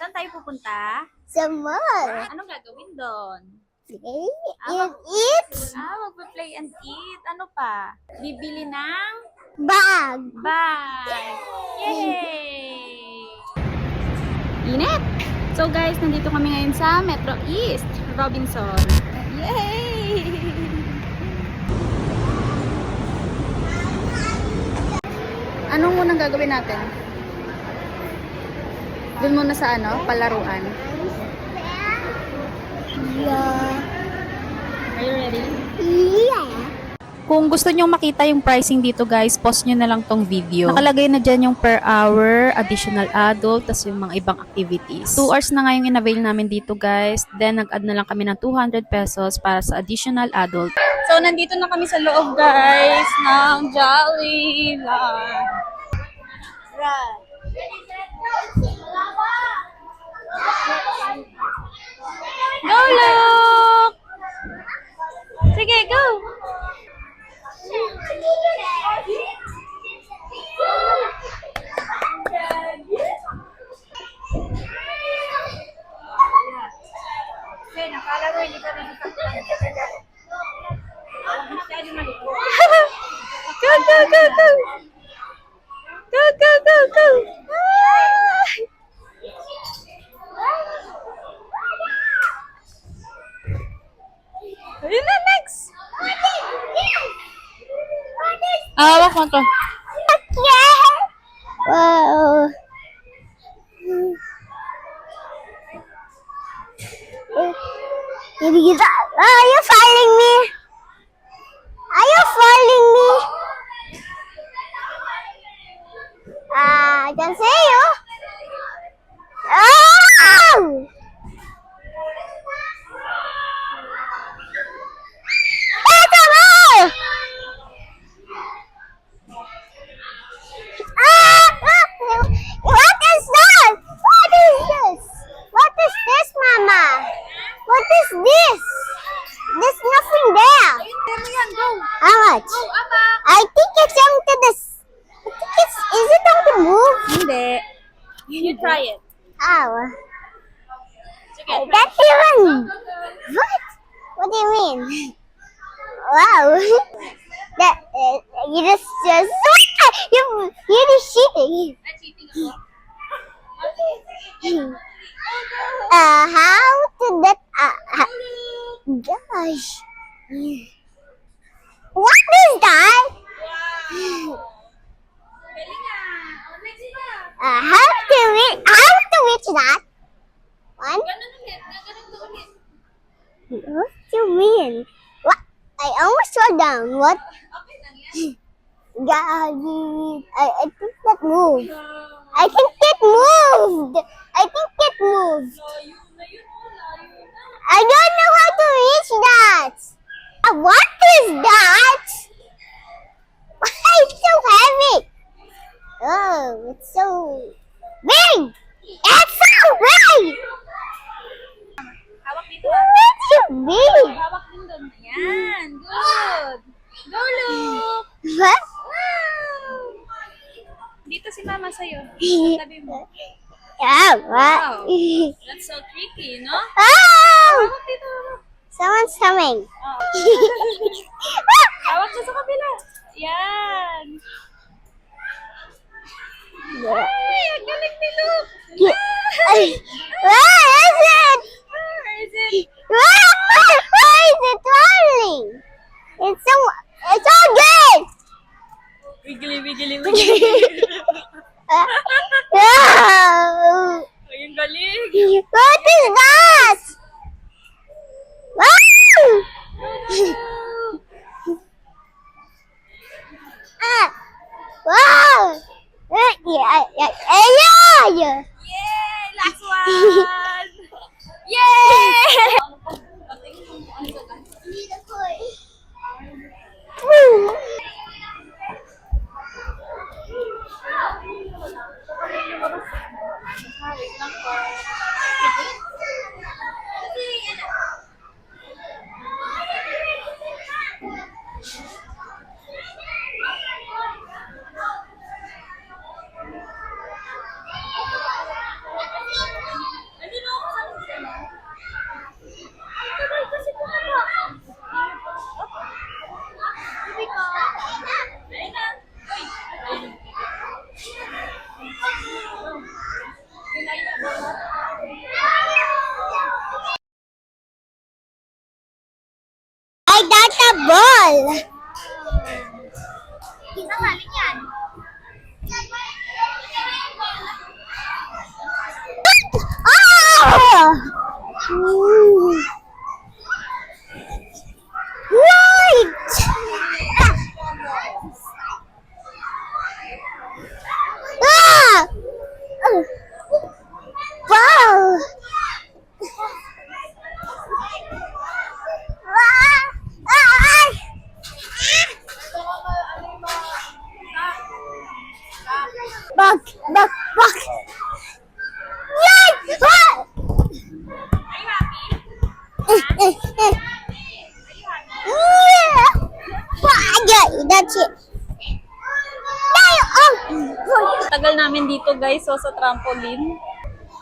Saan tayo pupunta? Sa mall. Anong gagawin doon? Play and eat. Magpa-play and eat. Ano pa? Bibili ng Bag. bag. Yay! Init! So guys, nandito kami ngayon sa Metro East, Robinson. Yay! Anong munang gagawin natin? Doon muna sa palaruan. Yeah. Are you ready? Yeah. Kung gusto nyo makita yung pricing dito guys, pause nyo na lang tong video. Nakalagay na dyan yung per hour, additional adult, tas yung mga ibang activities. 2 hours na nga yung in-avail namin dito guys. Then nag-add na lang kami ng 200 pesos para sa additional adult. So nandito na kami sa loob guys ng Jollibee. Go look! Sige, go! Go, go, go, go! Go, go, go, go! Ayun na, next! Hawak mo to. Wow. Are you following me? Are you following me? I can see you. Oh! It's a ball! What is that? What is this? What is this, Mama? What is this? There's nothing there. Go! How much? Go, apa? I think it's going to this. I think it's. Is it going to move? Hindi. You try it. Oh. Sige, That's even. What? What do you mean? Wow. That you just you're just cheating. How did that? Gosh. What is that? How to reach that? One. What do you mean? What? I almost fell down. What? God, I think that moved. I think it moved. I think it moved. I don't know how to reach that. What is that? Why it's so heavy? Oh, it's so big. It's so big. Hawak dito. It's so big. Hawak din doon. Yan. Good. Go, look. What? Wow. Dito si Mama sa'yo. Tabi mo. Yeah, Wow. what? That's so tricky, no? Oh! Hawak dito. Someone's coming. Oh. Hawak siya sa kabila. Yan. Ay, ang galing ni Luke. Where is it? Where is it? Why is it rolling? It's so good. Wiggly, wiggly, wiggly. Wow. Ay, ang galing. What is that? Wow. Wow. Yeah. Yay! Last one! Yay! Right! Ah! Wow! Back, back, back. Yay! Ah! Yeah. Yeah, that's it. Tagal namin dito guys, so sa trampoline.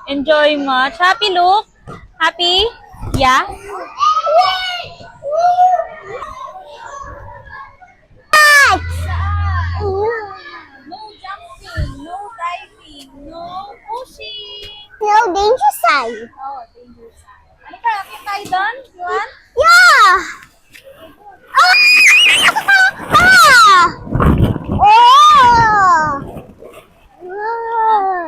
Enjoy much. Happy look? Happy? Yeah? No jumping, no diving, no pushing. No danger sign. Oh, dangerous. Halika, akit tayo doon. You want? Yeah. Ah! Ah! Oh! Ah!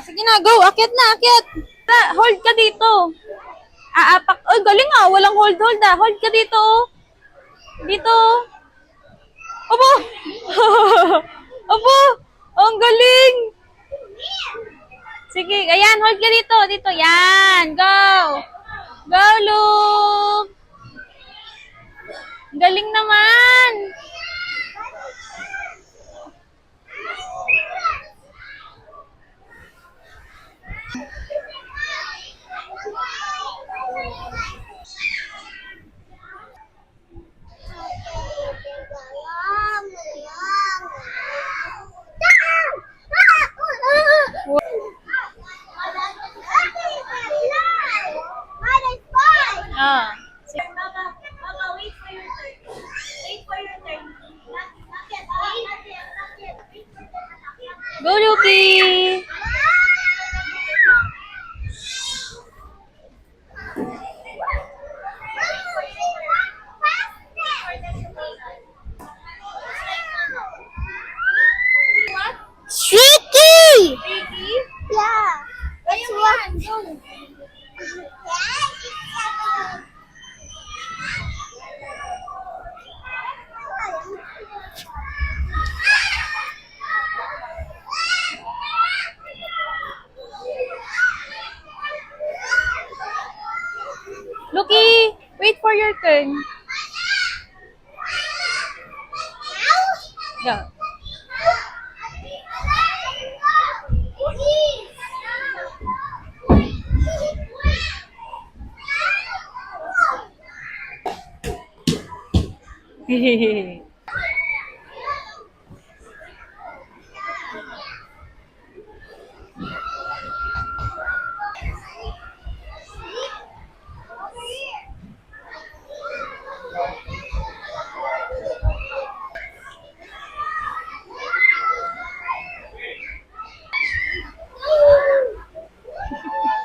Sige na, go. Akit na, akit. Hold ka dito. Aapak. Oy, galing ah. Walang hold ah. Hold ka dito. Dito. Opo. Opo. Ang galing. Sige, ayan. Hold ka dito. Dito. Yan. Go. Go, Luke. Galing naman. Ah. Go, Luki. Tricky! Yeah. It's what? Luki, wait for your turn. Yeah. Hehehe.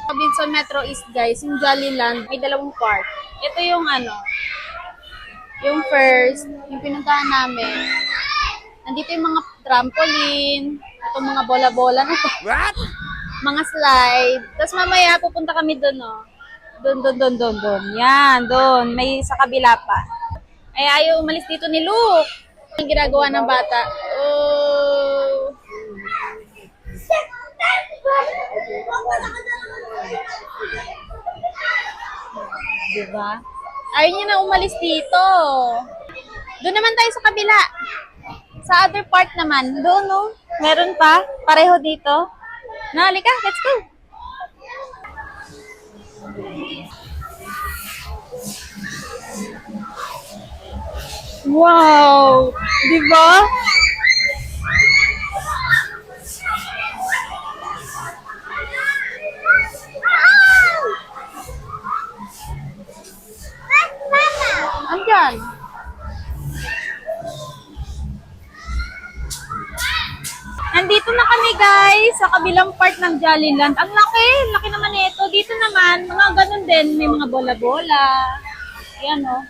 Robinson Metro East guys, yung Jollyland, may dalawang part. Ito yung ano, yung first, yung pinuntahan namin. Nandito yung mga trampoline, itong mga bola-bola na to. What? Mga slide. Tapos mamaya pupunta kami doon, no. Doon. Yan, doon. May sa kabila pa. Ay, ayaw umalis dito ni Luke. Yung ginagawa ng bata. Oh. Diba? Ayaw niya na umalis dito. Doon naman tayo sa kabila. Sa other part naman. Doon, no? Meron pa. Pareho dito. Na, halika. Let's go. Wow! Diba? Andyan. Nandito na kami guys sa kabilang part ng Jollyland. Ang laki, laki naman ito. Dito naman, mga ganun din, may mga bola-bola. Yan o.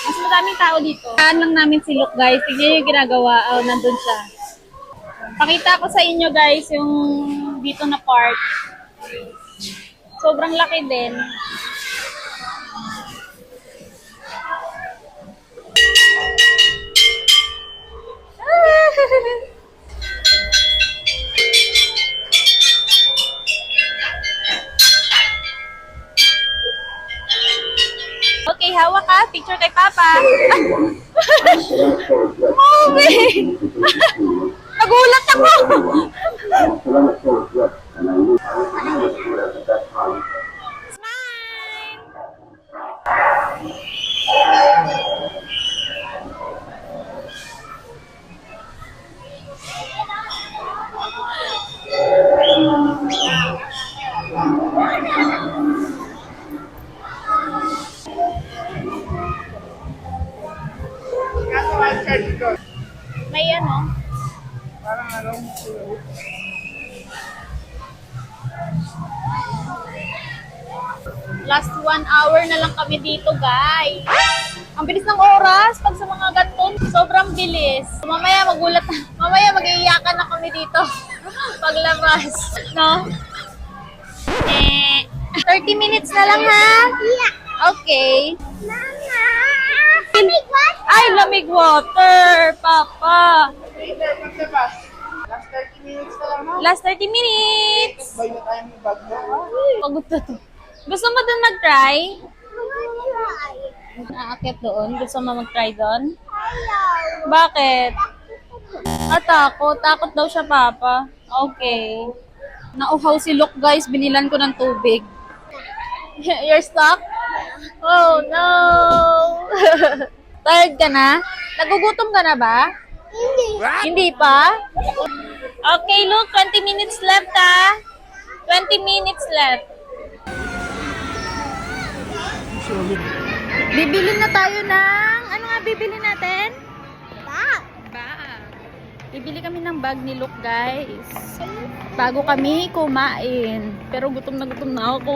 Mas madaming tao dito. Saan lang namin si Luke guys. Tignan yung ginagawa. Oh, nandun siya. Pakita ko sa inyo guys yung dito na part. Sobrang laki din. Okay, hawak ka. Picture kay Papa. Mami! Nagulat ako! May ano? Last 1 hour na lang kami dito, guys. Ang bilis ng oras pag sa mga ganton. Sobrang bilis. Mamaya magulat. Mamaya mag-iiyakan na kami dito. Paglabas. No? 30 minutes na lang, ha? Yeah. Okay. Mama! Big one? Ay, lamig water, Papa. Last 30 minutes na lang, ha? Last 30 minutes. Buy na tayo ng bag mo, ha? Pagod na to. Gusto mo dun mag-try? Try. Aakit doon? Gusto mo mag-try doon? Hello. Bakit? Takot. Takot daw siya, Papa. Okay. Nauhaw si Luke, guys. Binilan ko ng tubig. You're stuck? Oh, no! Tired ka na? Nagugutom ka na ba? Hindi. Hindi pa? Okay, Luke. 20 minutes left, ha? 20 minutes left. Bibili na tayo ng... Ano nga bibili natin? Bag. Bag. Bibili kami ng bag ni Luke, guys. Bago kami kumain. Pero gutom na ako.